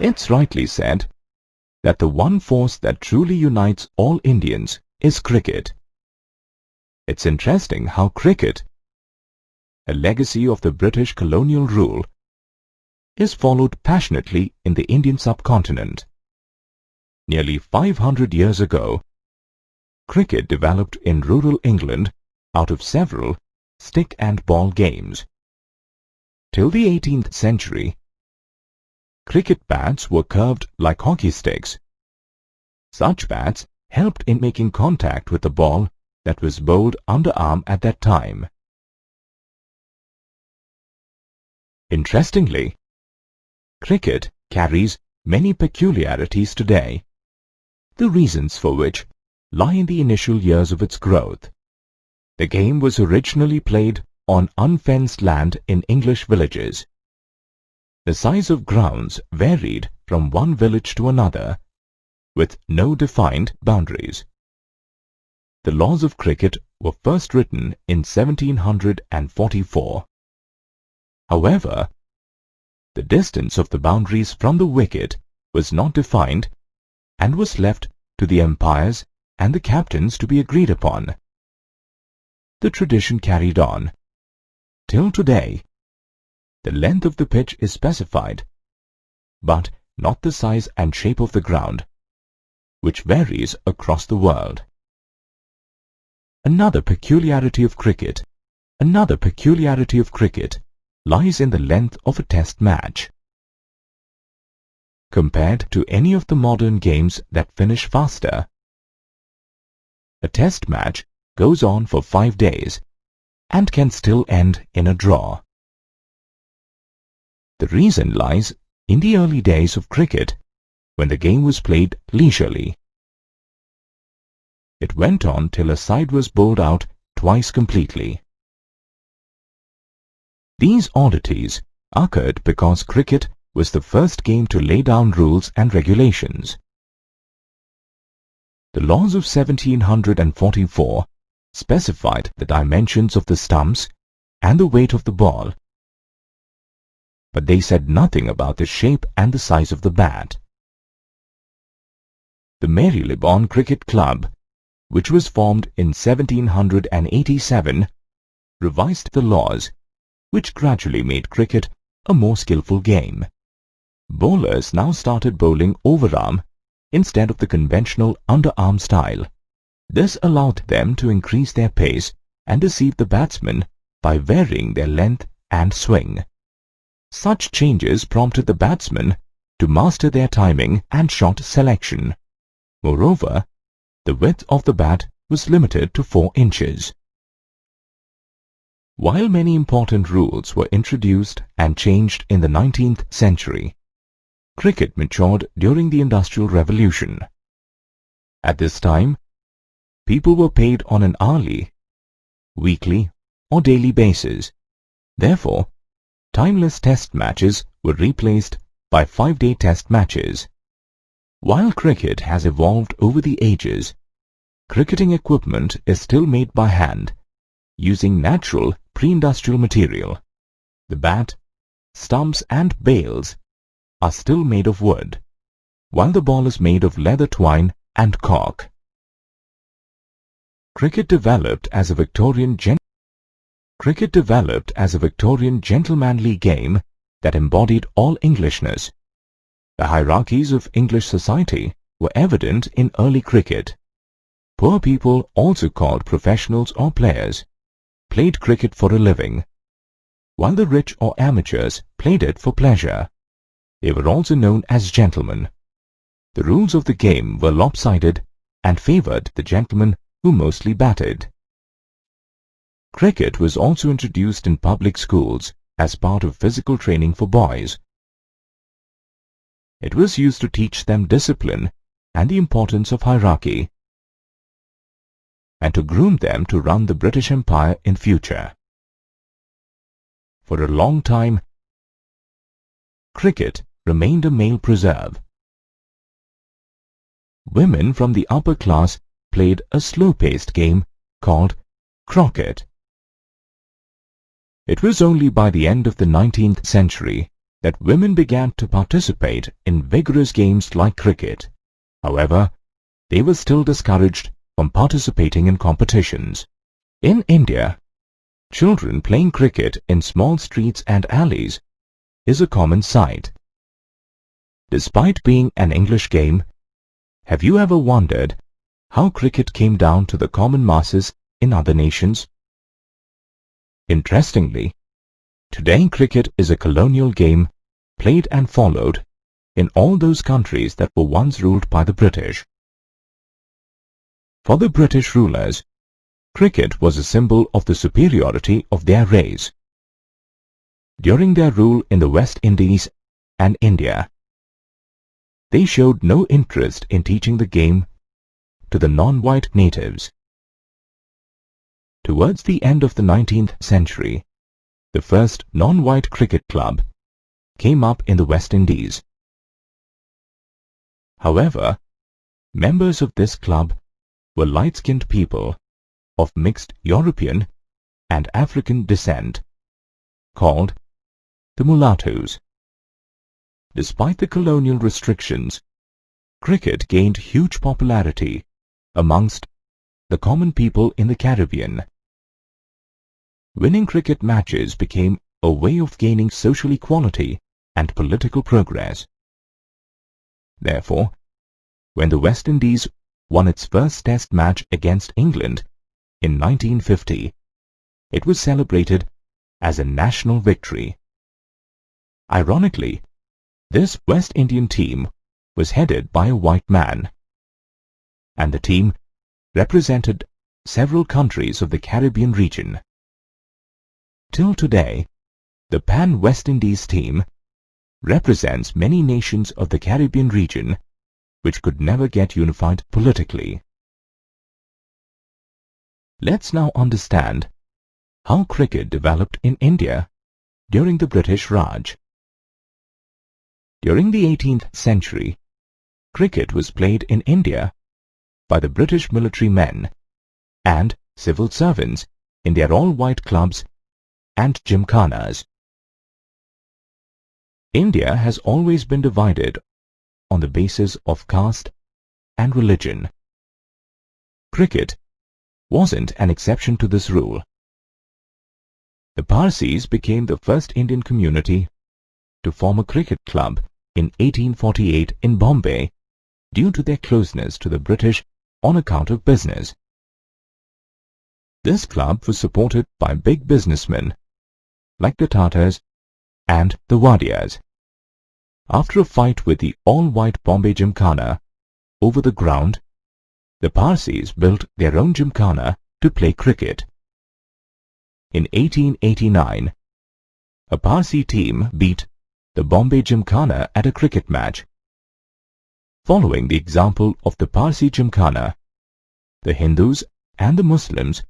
It's rightly said that the one force that truly unites all Indians is cricket. It's interesting how cricket, a legacy of the British colonial rule, is followed passionately in the Indian subcontinent. Nearly 500 years ago, cricket developed in rural England out of several stick and ball games. Till the 18th century, cricket bats were curved like hockey sticks. Such bats helped in making contact with the ball that was bowled underarm at that time. Interestingly, cricket carries many peculiarities today, the reasons for which lie in the initial years of its growth. The game was originally played on unfenced land in English villages. The size of grounds varied from one village to another, with no defined boundaries. The laws of cricket were first written in 1744. However, the distance of the boundaries from the wicket was not defined and was left to the umpires and the captains to be agreed upon. The tradition carried on. Till today, the length of the pitch is specified, but not the size and shape of the ground, which varies across the world. Another peculiarity of cricket lies in the length of a test match. Compared to any of the modern games that finish faster, a test match goes on for 5 days and can still end in a draw. The reason lies in the early days of cricket, when the game was played leisurely. It went on till a side was bowled out twice completely. These oddities occurred because cricket was the first game to lay down rules and regulations. The laws of 1744 specified the dimensions of the stumps and the weight of the ball, but they said nothing about the shape and the size of the bat. The Marylebone Cricket Club, which was formed in 1787, revised the laws, which gradually made cricket a more skillful game. Bowlers now started bowling overarm instead of the conventional underarm style. This allowed them to increase their pace and deceive the batsmen by varying their length and swing. Such changes prompted the batsmen to master their timing and shot selection. Moreover, the width of the bat was limited to 4 inches. While many important rules were introduced and changed in the 19th century, cricket matured during the Industrial Revolution. At this time, people were paid on an hourly, weekly, or daily basis. Therefore, timeless test matches were replaced by 5-day test matches. While cricket has evolved over the ages, cricketing equipment is still made by hand, using natural pre-industrial material. The bat, stumps and bails are still made of wood, while the ball is made of leather twine and cork. Cricket developed as a Victorian gentlemanly game that embodied all Englishness. The hierarchies of English society were evident in early cricket. Poor people, also called professionals or players, played cricket for a living, while the rich or amateurs played it for pleasure. They were also known as gentlemen. The rules of the game were lopsided and favoured the gentleman who mostly batted. Cricket was also introduced in public schools as part of physical training for boys. It was used to teach them discipline and the importance of hierarchy, and to groom them to run the British Empire in future. For a long time, cricket remained a male preserve. Women from the upper class played a slow-paced game called croquet. It was only by the end of the 19th century that women began to participate in vigorous games like cricket. However, they were still discouraged from participating in competitions. In India, children playing cricket in small streets and alleys is a common sight. Despite being an English game, have you ever wondered how cricket came down to the common masses in other nations? Interestingly, today cricket is a colonial game played and followed in all those countries that were once ruled by the British. For the British rulers, cricket was a symbol of the superiority of their race. During their rule in the West Indies and India, they showed no interest in teaching the game to the non-white natives. Towards the end of the 19th century, the first non-white cricket club came up in the West Indies. However, members of this club were light-skinned people of mixed European and African descent, called the mulattoes. Despite the colonial restrictions, cricket gained huge popularity amongst the common people in the Caribbean. Winning cricket matches became a way of gaining social equality and political progress. Therefore, when the West Indies won its first Test match against England in 1950, it was celebrated as a national victory. Ironically, this West Indian team was headed by a white man, and the team represented several countries of the Caribbean region. Till today, the Pan-West Indies team represents many nations of the Caribbean region which could never get unified politically. Let's now understand how cricket developed in India during the British Raj. During the 18th century, cricket was played in India by the British military men and civil servants in their all-white clubs and gymkhanas. India has always been divided on the basis of caste and religion. Cricket wasn't an exception to this rule. The Parsis became the first Indian community to form a cricket club in 1848 in Bombay due to their closeness to the British on account of business. This club was supported by big businessmen like the Tatars and the Wadias. After a fight with the all-white Bombay Gymkhana over the ground, the Parsis built their own Gymkhana to play cricket. In 1889, a Parsi team beat the Bombay Gymkhana at a cricket match. Following the example of the Parsi Gymkhana, the Hindus and the Muslims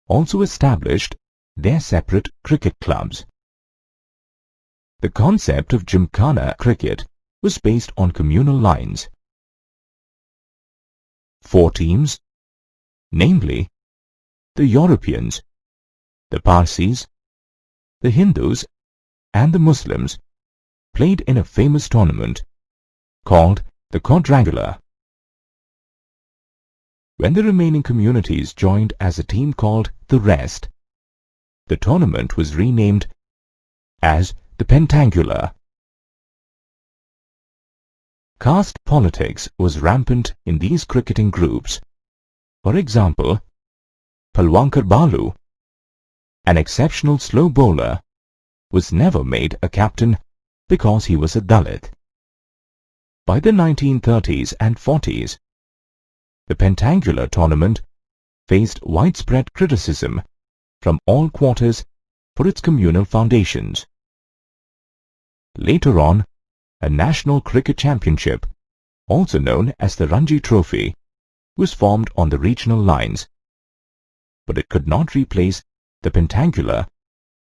also established their separate cricket clubs. The concept of Gymkhana cricket was based on communal lines. 4 teams, namely the Europeans, the Parsis, the Hindus and the Muslims, played in a famous tournament called the Quadrangular. When the remaining communities joined as a team called the Rest, the tournament was renamed as the Pentangular. Caste politics was rampant in these cricketing groups. For example, Palwankar Balu, an exceptional slow bowler, was never made a captain because he was a Dalit. By the 1930s and 40s, the Pentangular tournament faced widespread criticism from all quarters for its communal foundations. Later on, a National Cricket Championship, also known as the Ranji Trophy, was formed on the regional lines, but it could not replace the Pentangular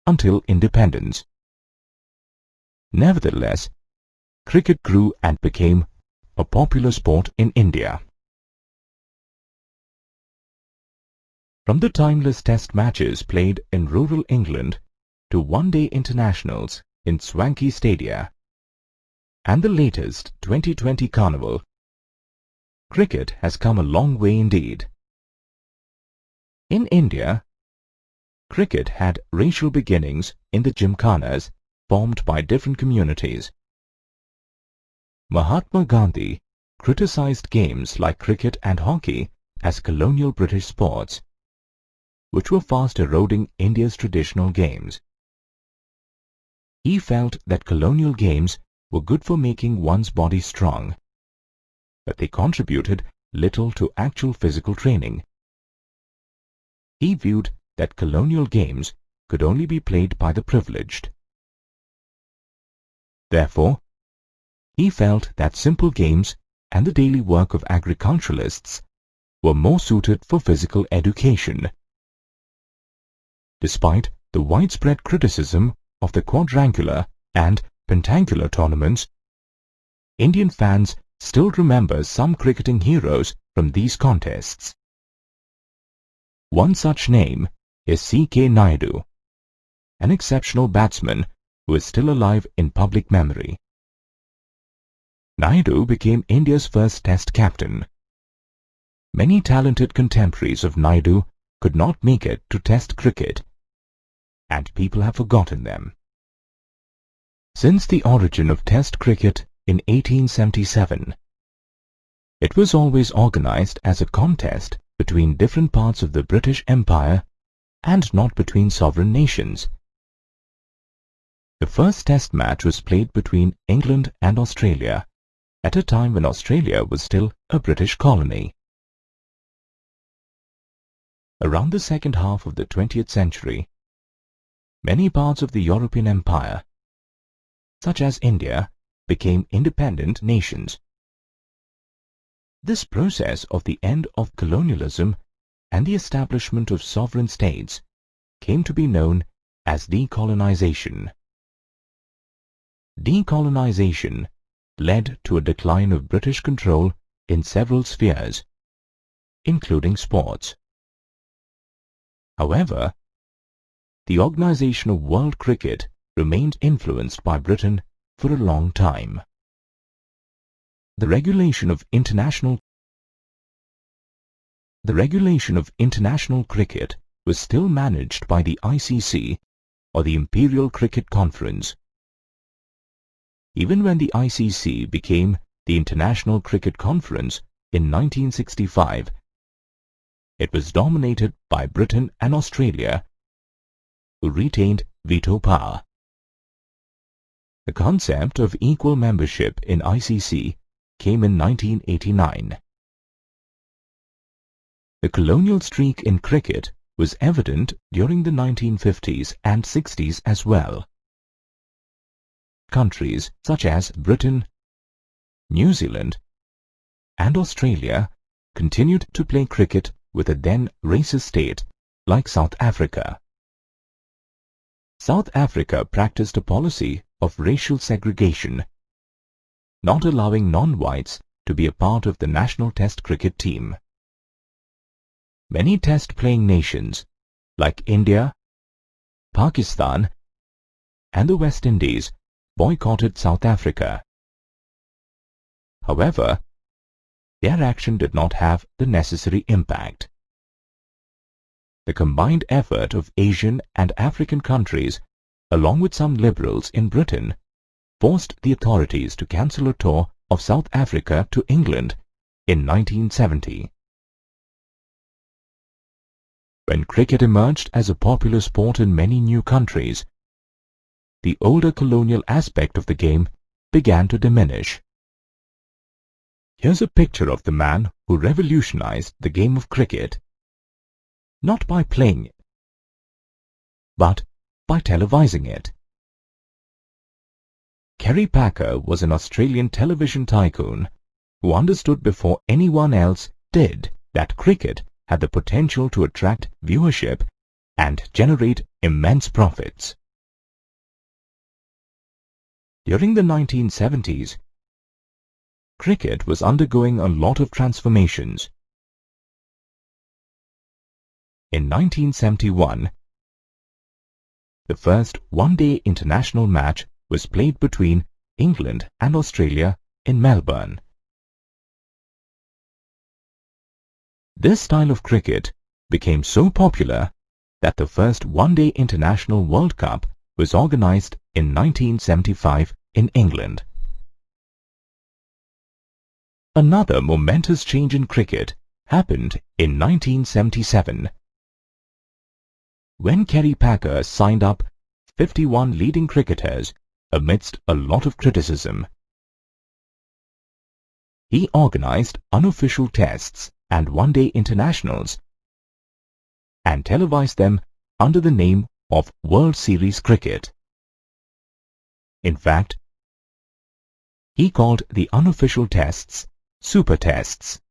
until independence. Nevertheless, cricket grew and became a popular sport in India. From the timeless test matches played in rural England to one-day internationals in swanky stadia, and the latest 2020 Carnival, cricket has come a long way indeed. In India, cricket had racial beginnings in the gymkhanas formed by different communities. Mahatma Gandhi criticized games like cricket and hockey as colonial British sports, which were fast eroding India's traditional games. He felt that colonial games were good for making one's body strong, but they contributed little to actual physical training. He viewed that colonial games could only be played by the privileged. Therefore, he felt that simple games and the daily work of agriculturalists were more suited for physical education. Despite the widespread criticism of the quadrangular and pentangular tournaments, Indian fans still remember some cricketing heroes from these contests. One such name is C.K. Naidu, an exceptional batsman who is still alive in public memory. Naidu became India's first Test captain. Many talented contemporaries of Naidu could not make it to Test cricket, and people have forgotten them. Since the origin of Test cricket in 1877, it was always organized as a contest between different parts of the British Empire and not between sovereign nations. The first Test match was played between England and Australia at a time when Australia was still a British colony. Around the second half of the 20th century, many parts of the European Empire, such as India, became independent nations. This process of the end of colonialism and the establishment of sovereign states came to be known as decolonization. Decolonization led to a decline of British control in several spheres, including sports. However, the organization of world cricket remained influenced by Britain for a long time. The regulation of international cricket was still managed by the ICC, or the Imperial Cricket Conference. Even when the ICC became the International Cricket Conference in 1965, it was dominated by Britain and Australia, who retained veto power. The concept of equal membership in ICC came in 1989. The colonial streak in cricket was evident during the 1950s and 60s as well. Countries such as Britain, New Zealand, and Australia continued to play cricket with a then racist state like South Africa. South Africa practiced a policy of racial segregation, not allowing non-whites to be a part of the national Test cricket team. Many Test-playing nations like India, Pakistan, and the West Indies boycotted South Africa. However, their action did not have the necessary impact. The combined effort of Asian and African countries, along with some liberals in Britain, forced the authorities to cancel a tour of South Africa to England in 1970. When cricket emerged as a popular sport in many new countries, the older colonial aspect of the game began to diminish. Here's a picture of the man who revolutionized the game of cricket, not by playing it, but by televising it. Kerry Packer was an Australian television tycoon who understood before anyone else did that cricket had the potential to attract viewership and generate immense profits. During the 1970s, cricket was undergoing a lot of transformations. In 1971, the first one-day international match was played between England and Australia in Melbourne. This style of cricket became so popular that the first one-day international World Cup was organized in 1975 in England. Another momentous change in cricket happened in 1977 when Kerry Packer signed up 51 leading cricketers amidst a lot of criticism. He organized unofficial tests and one-day internationals and televised them under the name of World Series Cricket. In fact, he called the unofficial tests Super Tests.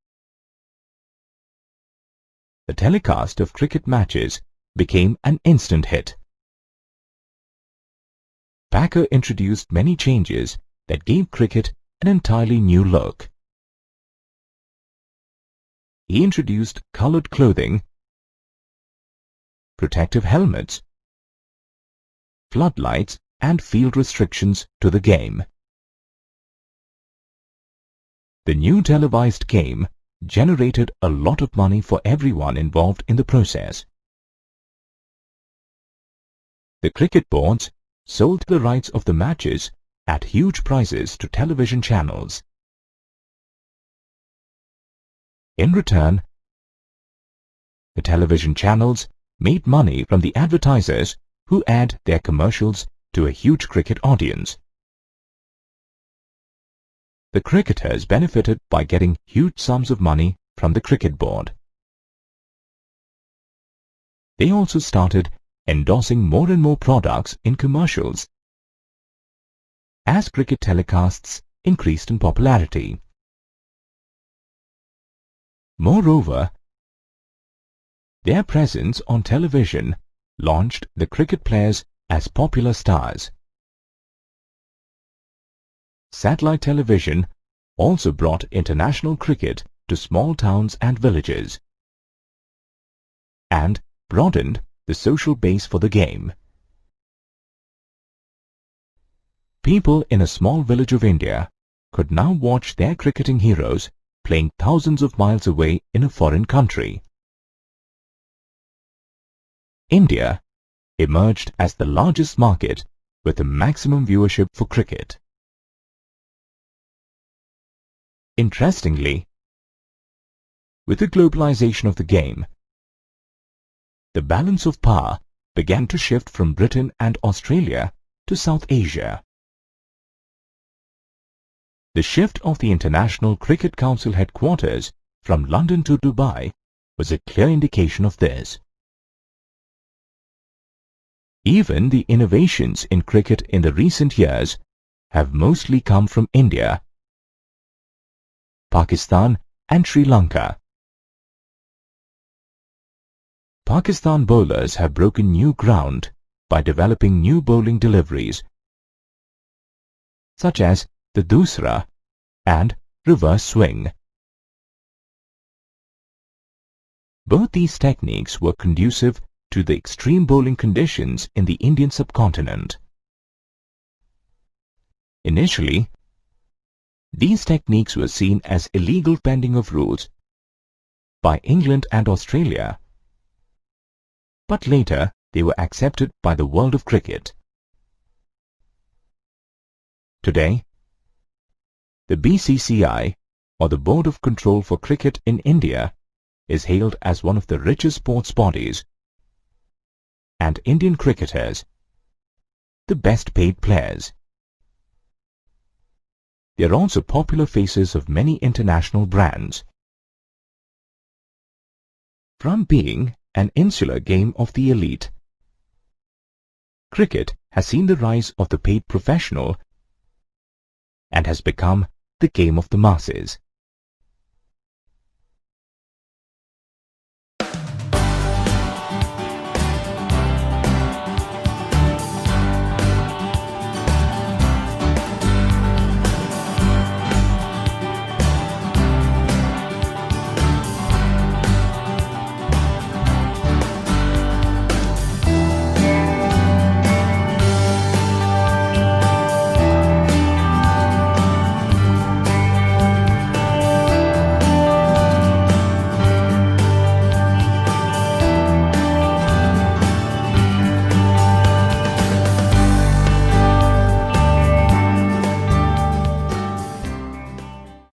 The telecast of cricket matches became an instant hit. Packer introduced many changes that gave cricket an entirely new look. He introduced colored clothing, protective helmets, floodlights and field restrictions to the game. The new televised game generated a lot of money for everyone involved in the process. The cricket boards sold the rights of the matches at huge prices to television channels. In return, the television channels made money from the advertisers who add their commercials to a huge cricket audience. The cricketers benefited by getting huge sums of money from the cricket board. They also started endorsing more and more products in commercials as cricket telecasts increased in popularity. Moreover, their presence on television launched the cricket players as popular stars. Satellite television also brought international cricket to small towns and villages and broadened the social base for the game. People in a small village of India could now watch their cricketing heroes playing thousands of miles away in a foreign country. India emerged as the largest market with the maximum viewership for cricket. Interestingly, with the globalization of the game, the balance of power began to shift from Britain and Australia to South Asia. The shift of the International Cricket Council headquarters from London to Dubai was a clear indication of this. Even the innovations in cricket in the recent years have mostly come from India, Pakistan and Sri Lanka. Pakistan bowlers have broken new ground by developing new bowling deliveries such as the Dusra and reverse swing. Both these techniques were conducive to the extreme bowling conditions in the Indian subcontinent. Initially, these techniques were seen as illegal bending of rules by England and Australia, but later they were accepted by the world of cricket. Today, the BCCI, or the Board of Control for Cricket in India, is hailed as one of the richest sports bodies, and Indian cricketers the best paid players. They are also popular faces of many international brands. From being an insular game of the elite, cricket has seen the rise of the paid professional and has become the game of the masses.